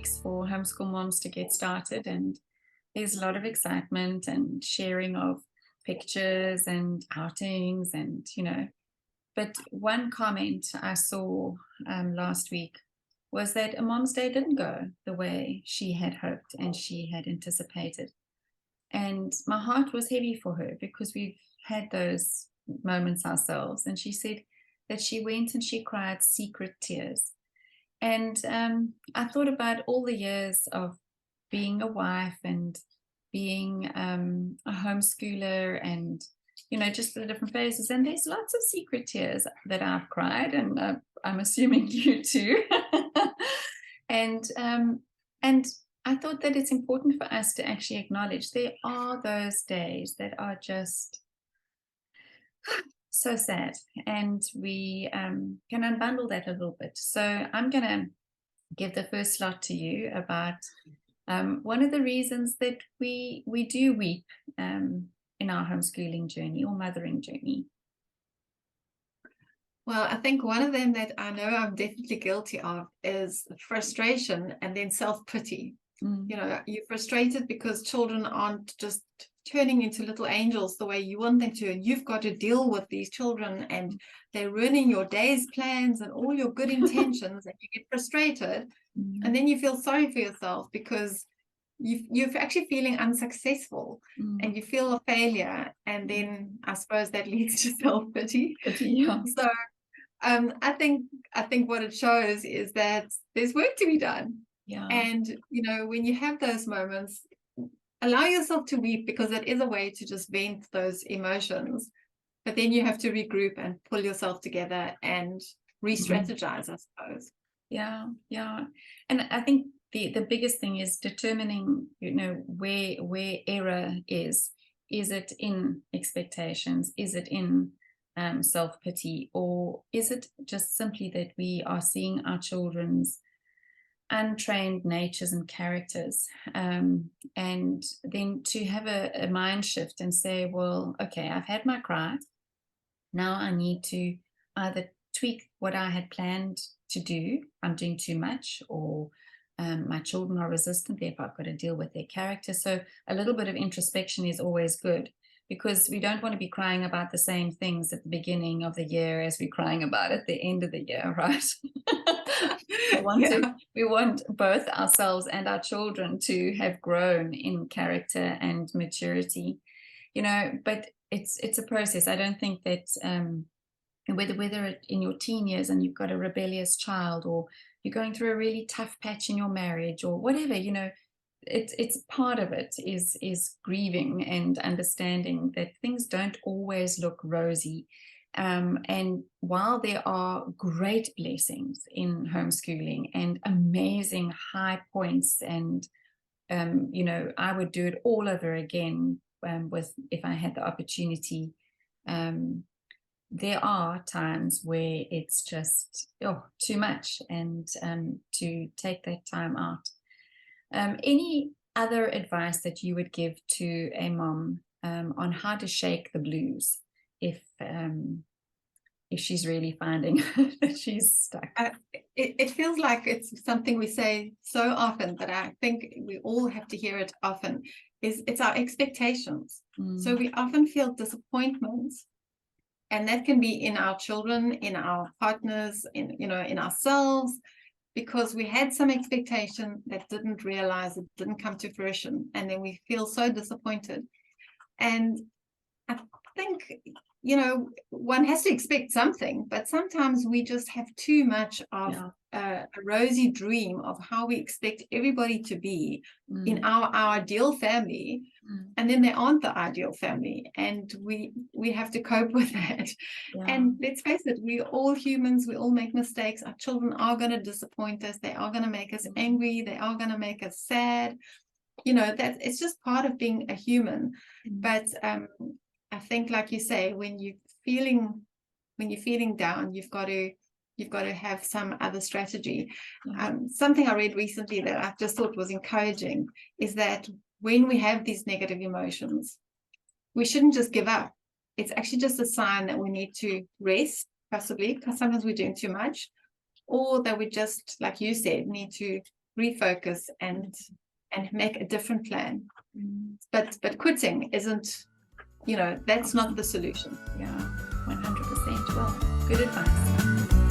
weeks for homeschool moms to get started, and there's a lot of excitement and sharing of pictures and outings, and but one comment I saw last week was that a mom's day didn't go the way she had hoped and she had anticipated. And my heart was heavy for her because we've had those moments ourselves. And she said that she went and she cried secret tears. And I thought about all the years of being a wife and being a homeschooler, and just the different phases. And there's lots of secret tears that I've cried, and I'm assuming you too. And I thought that it's important for us to actually acknowledge there are those days that are just so sad, and we can unbundle that a little bit. So I'm going to give the first slot to you about one of the reasons that we do weep in our homeschooling journey or mothering journey. Well, I think one of them that I know I'm definitely guilty of is frustration and then self-pity. You're frustrated because children aren't just turning into little angels the way you want them to, and you've got to deal with these children and they're ruining your day's plans and all your good intentions, and you get frustrated. And then you feel sorry for yourself because you're actually feeling unsuccessful and you feel a failure, and then I suppose that leads to self-pity. Yeah. So I think what it shows is that there's work to be done. Yeah. And when you have those moments, allow yourself to weep, because it is a way to just vent those emotions. But then you have to regroup and pull yourself together and re-strategize, I suppose. Yeah. And I think the biggest thing is determining, where error is. Is it in expectations? Is it in self-pity? Or is it just simply that we are seeing our children's untrained natures and characters, and then to have a mind shift and say, well, okay, I've had my cry. Now I need to either tweak what I had planned to do. I'm doing too much, or my children are resistant, therefore I've got to deal with their character. So a little bit of introspection is always good, because we don't want to be crying about the same things at the beginning of the year as we're crying about at the end of the year, right? We want both ourselves and our children to have grown in character and maturity, but it's a process. I don't think that whether in your teen years and you've got a rebellious child, or you're going through a really tough patch in your marriage, or whatever, it's part of it is grieving and understanding that things don't always look rosy. And while there are great blessings in homeschooling and amazing high points, and I would do it all over again if I had the opportunity. There are times where it's just too much, and to take that time out. Any other advice that you would give to a mom on how to shake the blues if she's really finding that she's stuck? It feels like it's something we say so often, but I think we all have to hear it often, it's our expectations. So we often feel disappointments, and that can be in our children, in our partners, in ourselves, because we had some expectation that didn't realize, it didn't come to fruition, and then we feel so disappointed. And I think one has to expect something, but sometimes we just have too much of a rosy dream of how we expect everybody to be in our ideal family, and then they aren't the ideal family, and we have to cope with that. And let's face it, we're all humans, we all make mistakes. Our children are going to disappoint us, they are going to make us angry, they are going to make us sad. That it's just part of being a human. But I think, like you say, when you're feeling down, you've got to have some other strategy. Something I read recently that I just thought was encouraging is that when we have these negative emotions, we shouldn't just give up. It's actually just a sign that we need to rest, possibly, because sometimes we're doing too much, or that we just, like you said, need to refocus and make a different plan. But quitting isn't, that's not the solution. Yeah, 100%. Well, good advice.